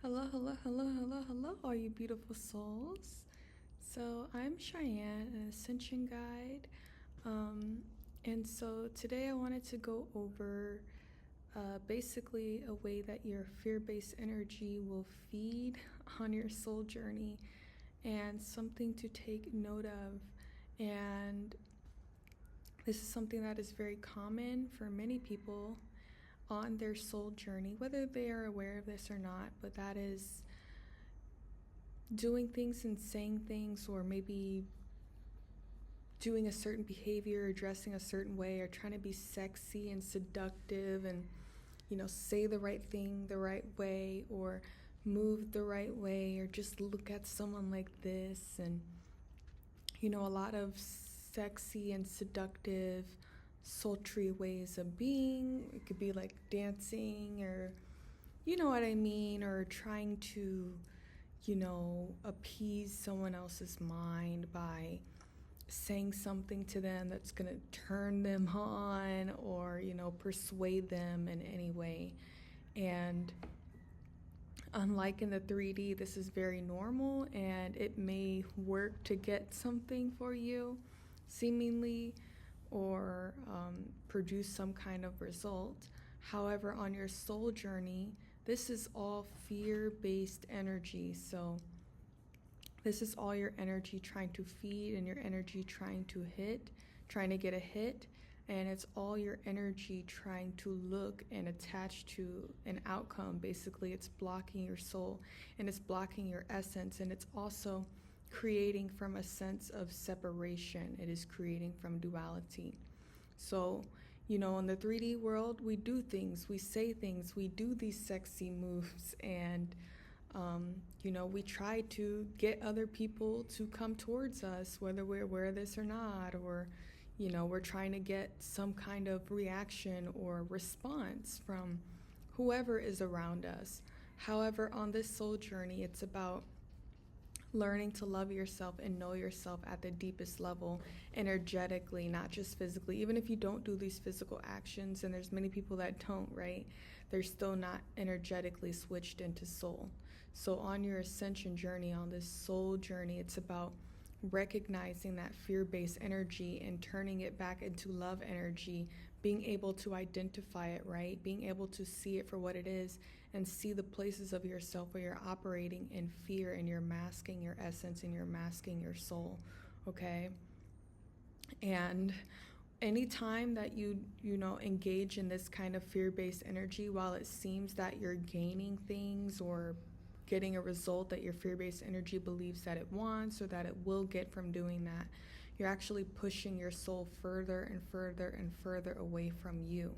Hello, hello, hello, hello, hello, all you beautiful souls. So, I'm Cheyenne, an Ascension Guide. And so today I wanted to go over basically a way that your fear based energy will feed on your soul journey and something to take note of. And this is something that is very common for many people on their soul journey, whether they are aware of this or not, but that is doing things and saying things, or maybe doing a certain behavior or dressing a certain way, or trying to be sexy and seductive and, say the right thing the right way, or move the right way, or just look at someone like this. And, a lot of sexy and seductive, sultry ways of being. It could be like dancing, or you know what I mean, or trying to appease someone else's mind by saying something to them that's going to turn them on, or, persuade them in any way. And unlike in the 3D, this is very normal and it may work to get something for you, seemingly, or produce some kind of result. However, on your soul journey, this is all fear-based energy. So this is all your energy trying to feed and your energy trying to get a hit. And it's all your energy trying to look and attach to an outcome. Basically, it's blocking your soul and it's blocking your essence. And it's also creating from a sense of separation. It is creating from duality. So, in the 3D world, we do things, we say things, we do these sexy moves, and, we try to get other people to come towards us, whether we're aware of this or not, or, we're trying to get some kind of reaction or response from whoever is around us. However, on this soul journey, it's about learning to love yourself and know yourself at the deepest level, energetically, not just physically. Even if you don't do these physical actions, and there's many people that don't, right? They're still not energetically switched into soul. So on your ascension journey, on this soul journey, it's about recognizing that fear-based energy and turning it back into love energy, being able to identify it, right? Being able to see it for what it is and see the places of yourself where you're operating in fear and you're masking your essence and you're masking your soul, okay? And anytime that you engage in this kind of fear-based energy, while it seems that you're gaining things or getting a result that your fear-based energy believes that it wants or that it will get from doing that, you're actually pushing your soul further and further and further away from you.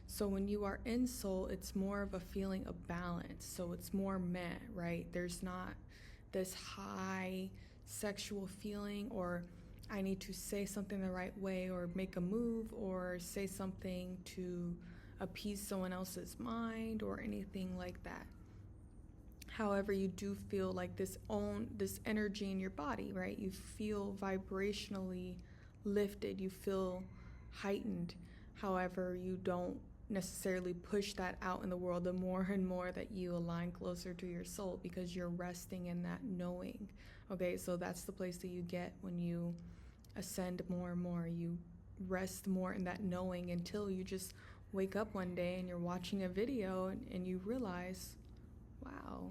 So when you are in soul, it's more of a feeling of balance. So it's more meh, right? There's not this high sexual feeling, or I need to say something the right way, or make a move, or say something to appease someone else's mind, or anything like that. However, you do feel like this energy in your body, right? You feel vibrationally lifted, you feel heightened. However, you don't necessarily push that out in the world the more and more that you align closer to your soul, because you're resting in that knowing. Okay, so that's the place that you get when you ascend more and more. You rest more in that knowing until you just wake up one day and you're watching a video and you realize, wow,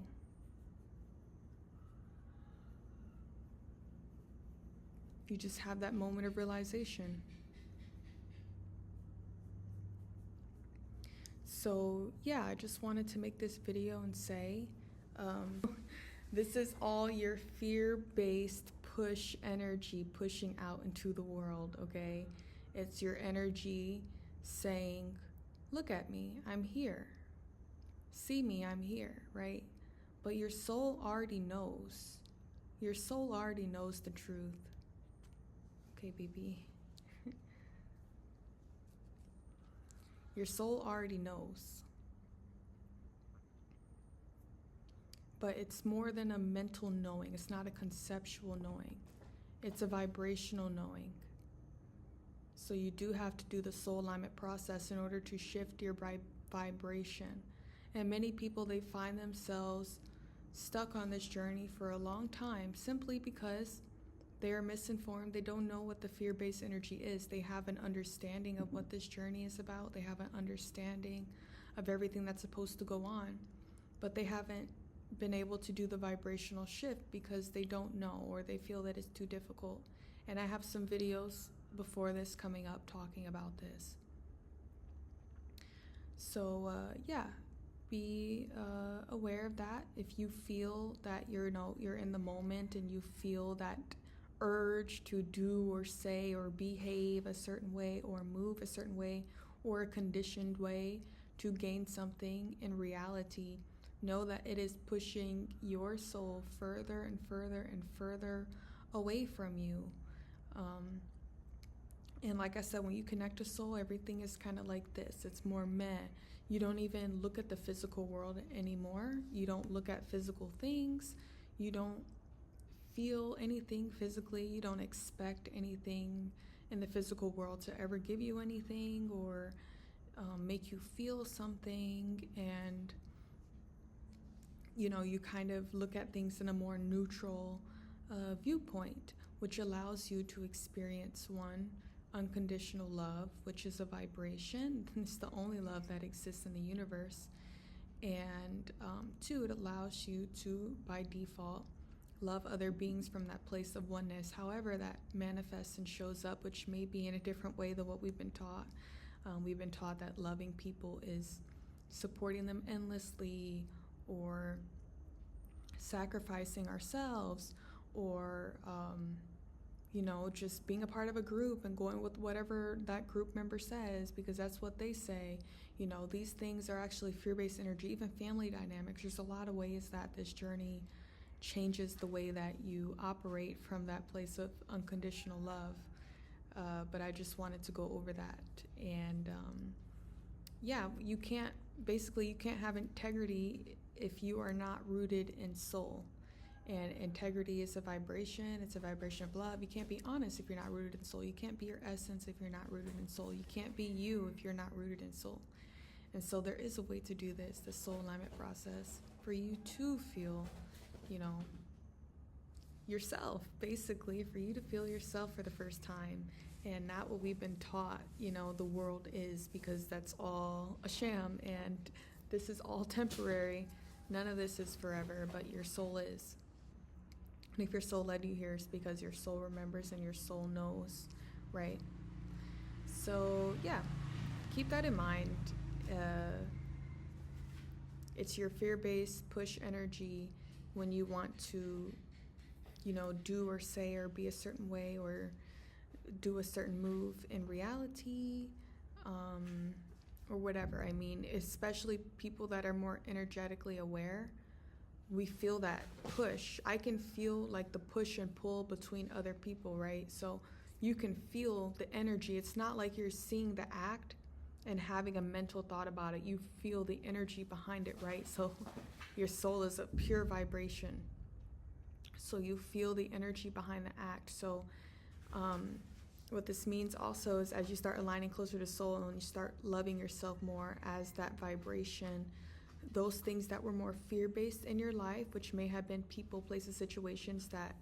you just have that moment of realization. So yeah, I just wanted to make this video and say, this is all your fear-based push energy pushing out into the world, okay? It's your energy saying, look at me, I'm here. See me, I'm here, right? But your soul already knows. Your soul already knows the truth. Okay, baby. Your soul already knows. But it's more than a mental knowing. It's not a conceptual knowing. It's a vibrational knowing. So you do have to do the soul alignment process in order to shift your vibration. And many people, they find themselves stuck on this journey for a long time simply because they are misinformed. They don't know what the fear-based energy is. They have an understanding of what this journey is about. They have an understanding of everything that's supposed to go on, but they haven't been able to do the vibrational shift because they don't know, or they feel that it's too difficult. And I have some videos before this coming up talking about this. So yeah, be aware of that. If you feel that you're in the moment and you feel that urge to do or say or behave a certain way or move a certain way or a conditioned way to gain something, in reality, know that it is pushing your soul further and further and further away from you. And like I said, when you connect to soul, everything is kind of like this. It's more meh. You don't even look at the physical world anymore. You don't look at physical things. You don't feel anything physically. You don't expect anything in the physical world to ever give you anything or make you feel something. And you kind of look at things in a more neutral viewpoint, which allows you to experience, one, unconditional love, which is a vibration. It's the only love that exists in the universe. And two, it allows you to, by default, love other beings from that place of oneness, however that manifests and shows up, which may be in a different way than what we've been taught. We've been taught that loving people is supporting them endlessly, or sacrificing ourselves, or just being a part of a group and going with whatever that group member says because that's what they say. These things are actually fear-based energy. Even family dynamics, there's a lot of ways that this journey changes the way that you operate from that place of unconditional love. But I just wanted to go over that. And you can't have integrity if you are not rooted in soul. And integrity is a vibration. It's a vibration of love. You can't be honest if you're not rooted in soul. You can't be your essence if you're not rooted in soul. You can't be you if you're not rooted in soul. And so there is a way to do this, the soul alignment process, for you to feel, yourself, basically, for you to feel yourself for the first time. And not what we've been taught, the world is, because that's all a sham and this is all temporary. None of this is forever, but your soul is. And if your soul led you here, it's because your soul remembers and your soul knows, right? So yeah, keep that in mind. It's your fear-based push energy when you want to, do or say or be a certain way or do a certain move in reality, or whatever. I mean, especially people that are more energetically aware, we feel that push. I can feel like the push and pull between other people, right? So you can feel the energy. It's not like you're seeing the act and having a mental thought about it. You feel the energy behind it, right? So your soul is a pure vibration. So you feel the energy behind the act. So what this means also is as you start aligning closer to soul and when you start loving yourself more as that vibration, those things that were more fear-based in your life, which may have been people, places, situations that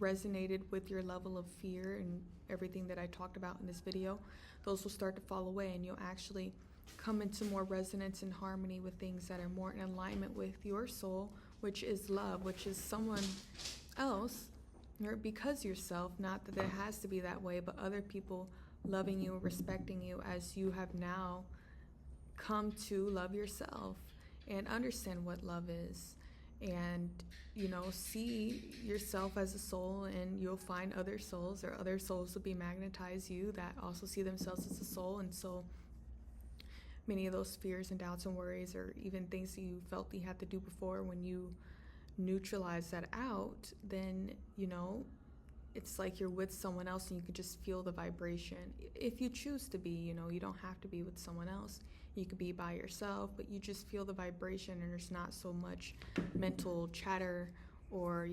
resonated with your level of fear and everything that I talked about in this video, those will start to fall away and you'll actually come into more resonance and harmony with things that are more in alignment with your soul, which is love, which is someone else, or because yourself, not that it has to be that way, but other people loving you, respecting you as you have now come to love yourself and understand what love is. And see yourself as a soul, and you'll find other souls, or other souls will be magnetized you that also see themselves as a soul. And so many of those fears and doubts and worries, or even things that you felt you had to do before, when you neutralize that out, then it's like you're with someone else and you can just feel the vibration. If you choose to be, you don't have to be with someone else. You could be by yourself, but you just feel the vibration, and there's not so much mental chatter or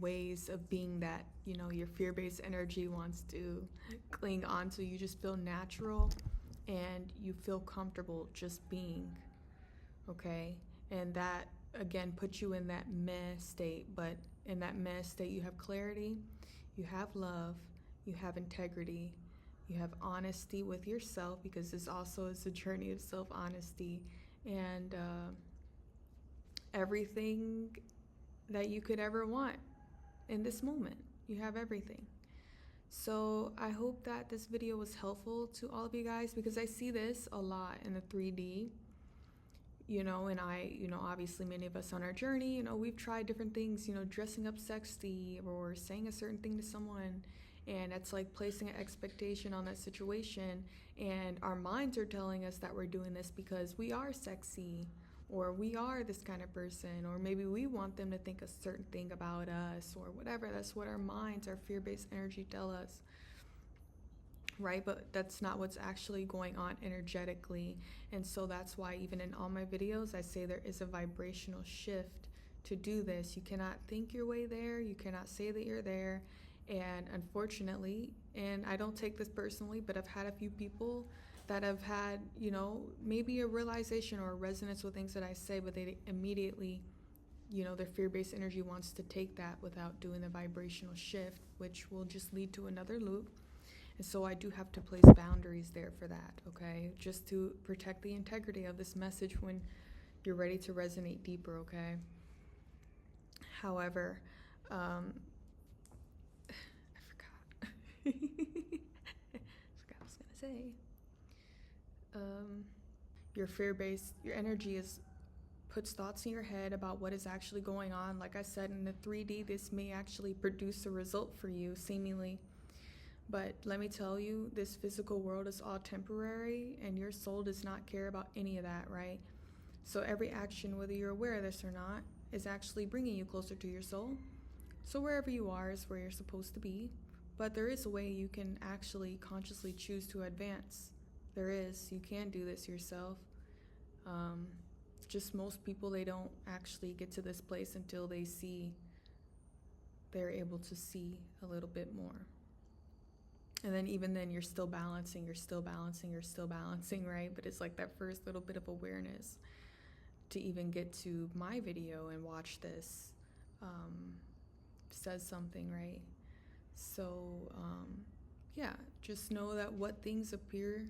ways of being that your fear-based energy wants to cling on to. You just feel natural and you feel comfortable just being. okay? And that, again, puts you in that meh state. But in that meh state, you have clarity, you have love, you have integrity, you have honesty with yourself, because this also is a journey of self-honesty, and everything that you could ever want in this moment. You have everything. So I hope that this video was helpful to all of you guys, because I see this a lot in the 3D, and obviously many of us on our journey, we've tried different things, dressing up sexy or saying a certain thing to someone, and it's like placing an expectation on that situation, and our minds are telling us that we're doing this because we are sexy, or we are this kind of person, or maybe we want them to think a certain thing about us, or whatever. That's what our minds, our fear-based energy tell us, right? But that's not what's actually going on energetically. And so that's why even in all my videos, I say there is a vibrational shift to do this. You cannot think your way there. You cannot say that you're there. And unfortunately, and I don't take this personally, but I've had a few people that have had, maybe a realization or a resonance with things that I say, but they immediately, their fear-based energy wants to take that without doing the vibrational shift, which will just lead to another loop. And so I do have to place boundaries there for that, okay? Just to protect the integrity of this message when you're ready to resonate deeper, okay? However, I forgot. I forgot what I was gonna say. Your fear-based, your energy puts thoughts in your head about what is actually going on. Like I said, in the 3D, this may actually produce a result for you, seemingly. But let me tell you, this physical world is all temporary, and your soul does not care about any of that, right? So every action, whether you're aware of this or not, is actually bringing you closer to your soul. So wherever you are is where you're supposed to be. But there is a way you can actually consciously choose to advance. There is. You can do this yourself. Just most people, they don't actually get to this place until they're able to see a little bit more. And then even then, you're still balancing, right? But it's like that first little bit of awareness to even get to my video and watch this says something, right? So yeah, just know that what things appear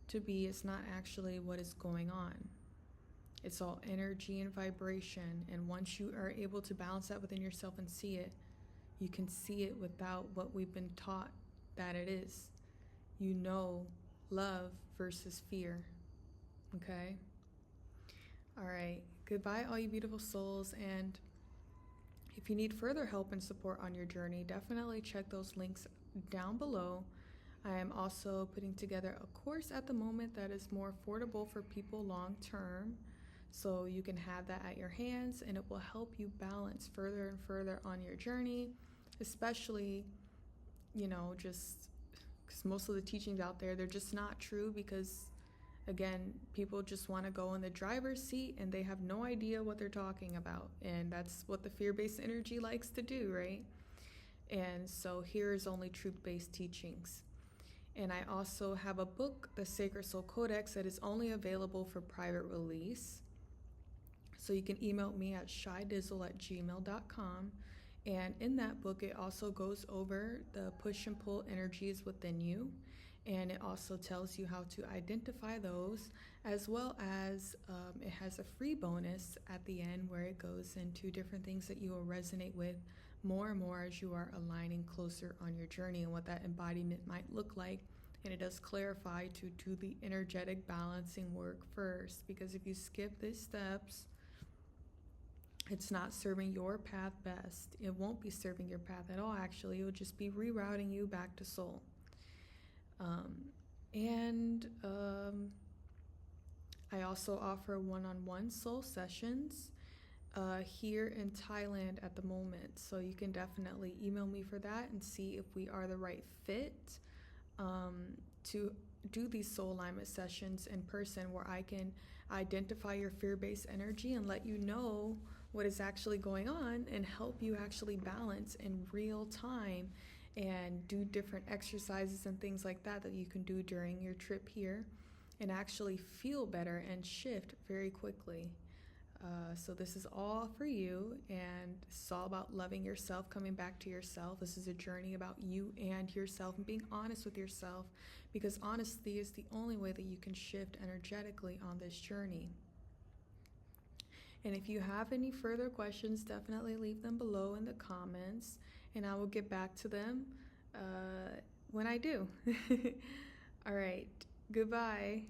to be is not actually what is going on. It's all energy and vibration, and once you are able to balance that within yourself and see it, you can see it without what we've been taught that it is. Love versus fear, okay? All right, goodbye all you beautiful souls, and if you need further help and support on your journey, definitely check those links down below. I am also putting together a course at the moment that is more affordable for people long term, so you can have that at your hands, and it will help you balance further and further on your journey, especially, just because most of the teachings out there, they're just not true, because again, people just want to go in the driver's seat and they have no idea what they're talking about, and that's what the fear-based energy likes to do, right? And so here's only truth-based teachings. And I also have a book, the Sacred Soul Codex, that is only available for private release. So you can email me at shydizzle@gmail.com. And in that book, it also goes over the push and pull energies within you. And it also tells you how to identify those, as well as it has a free bonus at the end where it goes into different things that you will resonate with more and more as you are aligning closer on your journey and what that embodiment might look like. And it does clarify to do the energetic balancing work first, because if you skip these steps, it's not serving your path best. It won't be serving your path at all, actually. It will just be rerouting you back to soul. I also offer one-on-one soul sessions here in Thailand at the moment. So you can definitely email me for that and see if we are the right fit to do these soul alignment sessions in person, where I can identify your fear-based energy and let you know what is actually going on and help you actually balance in real time, and do different exercises and things like that that you can do during your trip here. and actually feel better and shift very quickly. So this is all for you, and it's all about loving yourself, coming back to yourself. This is a journey about you and yourself and being honest with yourself, because honesty is the only way that you can shift energetically on this journey. And if you have any further questions, definitely leave them below in the comments, and I will get back to them when I do. All right, goodbye.